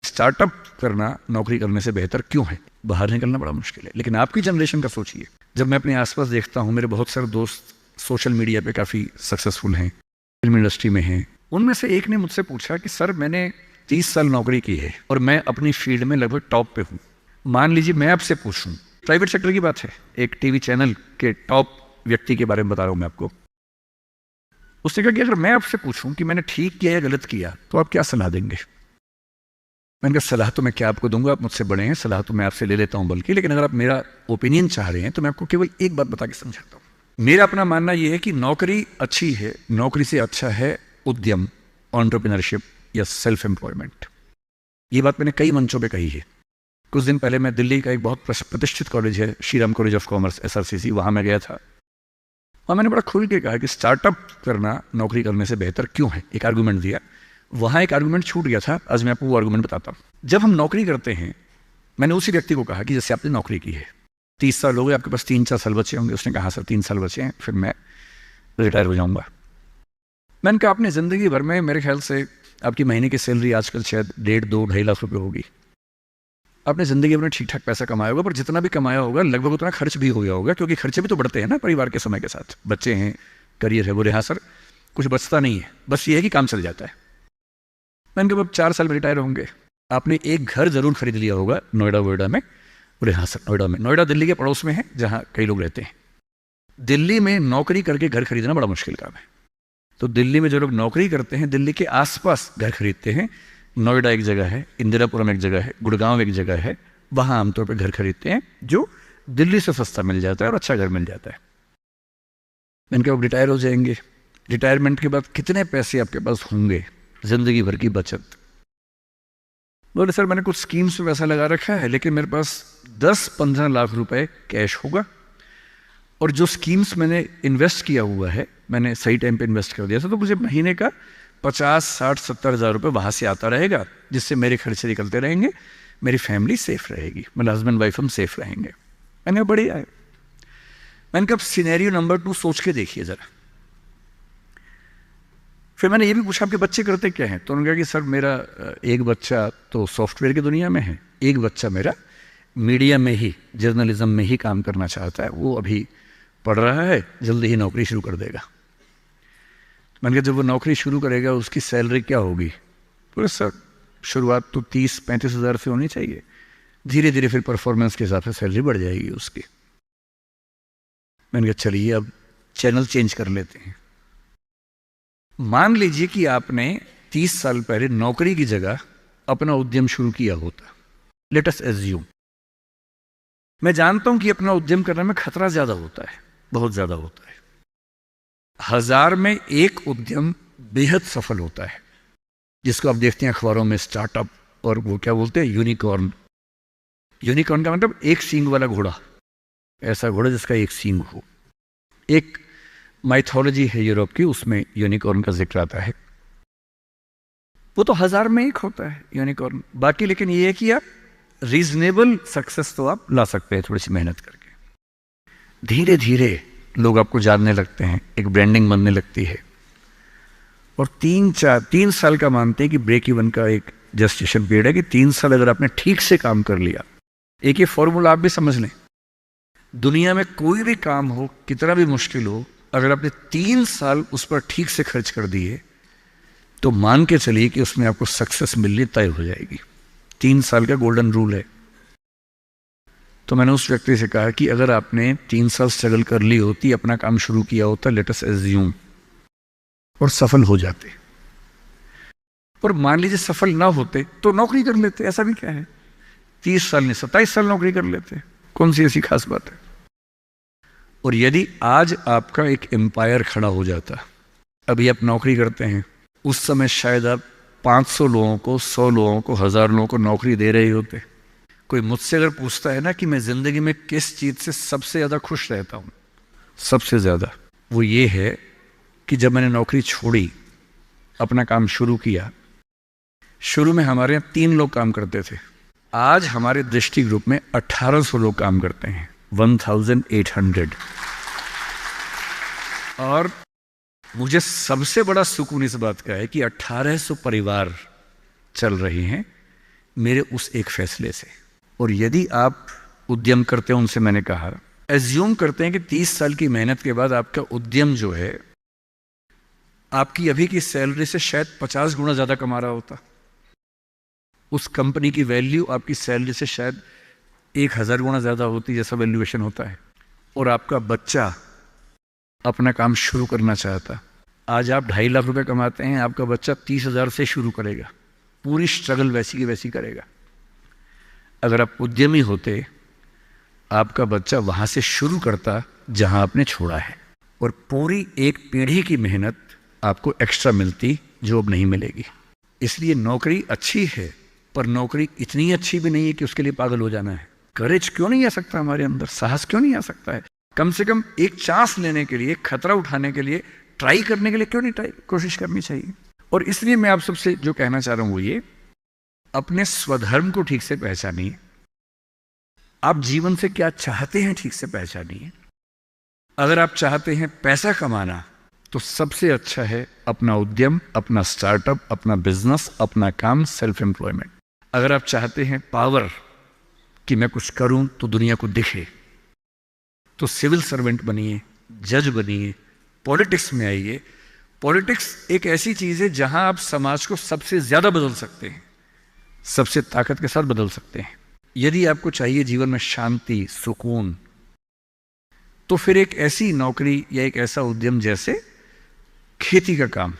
Startup करना नौकरी करने से बेहतर क्यों है? बाहर निकलना बड़ा मुश्किल है। लेकिन आपकी जनरेशन का सोचिए, जब मैं अपने आसपास देखता हूँ, मेरे बहुत सारे दोस्त सोशल मीडिया पे काफ़ी सक्सेसफुल हैं, फिल्म इंडस्ट्री में हैं। उनमें से एक ने मुझसे पूछा कि सर, मैंने 30 साल नौकरी की है और मैं अपनी फील्ड में लगभग टॉप पे हूँ। मान लीजिए मैं आपसे पूछूं, प्राइवेट सेक्टर की बात है, एक टीवी चैनल के टॉप व्यक्ति के बारे में बता रहा हूँ मैं आपको। उसने कहा कि अगर मैं आपसे पूछूं कि मैंने ठीक किया या गलत किया तो आप क्या सलाह देंगे? मैंने कहा सलाह तो मैं क्या आपको दूंगा, आप मुझसे बड़े हैं, सलाह तो मैं आपसे ले लेता हूं बल्कि, लेकिन अगर आप मेरा ओपिनियन चाह रहे हैं तो मैं आपको केवल एक बात बता के समझाता हूं। मेरा अपना मानना यह है कि नौकरी अच्छी है, नौकरी से अच्छा है उद्यम, एंटरप्रेन्योरशिप या सेल्फ एम्प्लॉयमेंट। ये बात मैंने कई मंचों पर कही है। कुछ दिन पहले मैं दिल्ली का एक बहुत प्रतिष्ठित कॉलेज है, Shriram college of commerce, SRCC, वहां मैं गया था और मैंने बड़ा खुल के कहा कि स्टार्टअप करना नौकरी करने से बेहतर क्यों है, एक आर्गूमेंट दिया। वहां एक आर्गूमेंट छूट गया था, आज मैं आपको वो आर्गूमेंट बताता हूं। जब हम नौकरी करते हैं, मैंने उसी व्यक्ति को कहा कि जैसे आपने नौकरी की है, 30 साल हो गए, आपके पास 3-4 साल बचे होंगे। उसने कहा सर 3 साल बचे हैं, फिर मैं रिटायर हो जाऊंगा। मैंने कहा आपने जिंदगी भर में, मेरे ख्याल से आपकी महीने की सैलरी आजकल शायद 1.5-2-2.5 लाख रुपए होगी। आपने जिंदगी में ठीक ठाक पैसा कमाया होगा, पर जितना भी कमाया होगा लगभग उतना खर्च भी हो गया होगा, क्योंकि खर्चे भी तो बढ़ते हैं ना परिवार के समय के साथ। बच्चे हैं, करियर है, बोले हाँ सर कुछ बचता नहीं है, बस ये है कि काम चल जाता है। मैंने कहा अब 4 साल में रिटायर होंगे, आपने एक घर जरूर खरीद लिया होगा नोएडा वोएडा में। बोले हाँ सर नोएडा में। नोएडा दिल्ली के पड़ोस में है जहाँ कई लोग रहते हैं। दिल्ली में नौकरी करके घर खरीदना बड़ा मुश्किल काम है, तो दिल्ली में जो लोग नौकरी करते हैं दिल्ली के आसपास घर खरीदते हैं। नोएडा एक जगह है, इंदिरापुरम एक जगह है, गुड़गांव एक जगह है, वहां आमतौर पर घर खरीदते हैं जो दिल्ली से सस्ता मिल जाता है और अच्छा घर मिल जाता है। मैंने कहा रिटायर हो जाएंगे, रिटायरमेंट के बाद कितने पैसे आपके पास होंगे, जिंदगी भर की बचत? बोले सर मैंने कुछ स्कीम्स में पैसा लगा रखा है, लेकिन मेरे पास 10-15 लाख रुपए कैश होगा, और जो स्कीम्स मैंने इन्वेस्ट किया हुआ है, मैंने सही टाइम पे इन्वेस्ट कर दिया था, तो मुझे महीने का 50-60-70 हज़ार रुपये वहाँ से आता रहेगा, जिससे मेरे खर्चे निकलते रहेंगे, मेरी फैमिली सेफ रहेगी, मतलब हस्बैंड वाइफ हम सेफ रहेंगे। मैंने कहा बढ़िया है। मैंने कहा सिनेरियो नंबर 2 सोच के देखिए ज़रा। फिर मैंने ये भी पूछा आपके बच्चे करते क्या हैं? तो उन्होंने कहा कि सर मेरा एक बच्चा तो सॉफ्टवेयर की दुनिया में है, एक बच्चा मेरा मीडिया में ही, जर्नलिज्म में ही काम करना चाहता है, वो अभी पढ़ रहा है, जल्दी ही नौकरी शुरू कर देगा। मैंने कहा जब वो नौकरी शुरू करेगा उसकी सैलरी क्या होगी? बोले सर शुरुआत तो 30-35 हज़ार से होनी चाहिए, धीरे धीरे फिर परफॉर्मेंस के हिसाब से सैलरी बढ़ जाएगी उसकी। मैंने कहा चलिए अब चैनल चेंज कर लेते हैं। मान लीजिए कि आपने 30 साल पहले नौकरी की जगह अपना उद्यम शुरू किया होता। लेट अस एज्यूम, मैं जानता हूं कि अपना उद्यम करने में खतरा ज्यादा होता है, बहुत ज्यादा होता है। 1000 में एक उद्यम बेहद सफल होता है, जिसको आप देखते हैं अखबारों में, स्टार्टअप, और वो क्या बोलते हैं, यूनिकॉर्न। यूनिकॉर्न का मतलब एक सींग वाला घोड़ा, ऐसा घोड़ा जिसका एक सींग हो। एक माइथोलॉजी है यूरोप की, उसमें यूनिकॉर्न का जिक्र आता है। वो तो 1000 में एक होता है यूनिकॉर्न। बाकी लेकिन ये है कि आप रीजनेबल सक्सेस तो आप ला सकते हैं थोड़ी सी मेहनत करके। धीरे धीरे लोग आपको जानने लगते हैं, एक ब्रांडिंग बनने लगती है, और 3 साल का मानते हैं कि ब्रेक इवन का एक जस्टिफिकेशन पीरियड है कि 3 साल अगर आपने ठीक से काम कर लिया। एक ये फॉर्मूला आप भी समझ लें, दुनिया में कोई भी काम हो, कितना भी मुश्किल हो, अगर आपने 3 साल उस पर ठीक से खर्च कर दिए तो मान के चलिए कि उसमें आपको सक्सेस मिलनी तय हो जाएगी। 3 साल का गोल्डन रूल है। तो मैंने उस व्यक्ति से कहा कि अगर आपने 3 साल स्ट्रगल कर ली होती, अपना काम शुरू किया होता, लेट अस एज्यूम, और सफल हो जाते, और मान लीजिए सफल ना होते तो नौकरी कर लेते, ऐसा भी क्या है, 30 साल नहीं 27 साल नौकरी कर लेते, कौन सी ऐसी खास बात है। और यदि आज आपका एक एम्पायर खड़ा हो जाता, अभी आप नौकरी करते हैं, उस समय शायद आप 500 लोगों को, 100 लोगों को, 1000 लोगों को नौकरी दे रहे होते। कोई मुझसे अगर पूछता है ना कि मैं जिंदगी में किस चीज से सबसे ज्यादा खुश रहता हूं, सबसे ज्यादा, वो ये है कि जब मैंने नौकरी छोड़ी, अपना काम शुरू किया। शुरू में हमारे यहाँ 3 लोग काम करते थे, आज हमारे दृष्टि ग्रुप में 1800 लोग काम करते हैं, 1800। और मुझे सबसे बड़ा सुकून इस बात का है कि 1800 परिवार चल रहे हैं मेरे उस एक फैसले से। और यदि आप उद्यम करते हो, उनसे मैंने कहा, एज्यूम करते हैं कि 30 साल की मेहनत के बाद आपका उद्यम जो है आपकी अभी की सैलरी से शायद 50 गुना ज़्यादा कमा रहा होता। उस कंपनी की वैल्यू आपकी सैलरी से शायद 1000 गुना ज़्यादा होती, जैसा वैल्यूएशन होता है। और आपका बच्चा अपना काम शुरू करना चाहता। आज आप 2.5 लाख रुपए कमाते हैं, आपका बच्चा 30,000 से शुरू करेगा, पूरी स्ट्रगल वैसी की वैसी करेगा। अगर आप उद्यमी होते, आपका बच्चा वहां से शुरू करता जहां आपने छोड़ा है, और पूरी एक पीढ़ी की मेहनत आपको एक्स्ट्रा मिलती जो अब नहीं मिलेगी। इसलिए नौकरी अच्छी है, पर नौकरी इतनी अच्छी भी नहीं है कि उसके लिए पागल हो जाना है। करेज क्यों नहीं आ सकता हमारे अंदर, साहस क्यों नहीं आ सकता है? कम से कम एक चांस लेने के लिए, खतरा उठाने के लिए, ट्राई करने के लिए क्यों नहीं कोशिश करनी चाहिए? और इसलिए मैं आप सबसे जो कहना चाह रहा हूं वो ये, अपने स्वधर्म को ठीक से पहचानिए। आप जीवन से क्या चाहते हैं ठीक से पहचानिए। अगर आप चाहते हैं पैसा कमाना, तो सबसे अच्छा है अपना उद्यम, अपना स्टार्टअप, अपना बिजनेस, अपना काम, सेल्फ एम्प्लॉयमेंट। अगर आप चाहते हैं पावर, कि मैं कुछ करूं तो दुनिया को दिखे, तो सिविल सर्वेंट बनिए, जज बनिए, पॉलिटिक्स में आइए। पॉलिटिक्स एक ऐसी चीज है जहां आप समाज को सबसे ज्यादा बदल सकते हैं, सबसे ताकत के साथ बदल सकते हैं। यदि आपको चाहिए जीवन में शांति, सुकून, तो फिर एक ऐसी नौकरी या एक ऐसा उद्यम जैसे खेती का काम,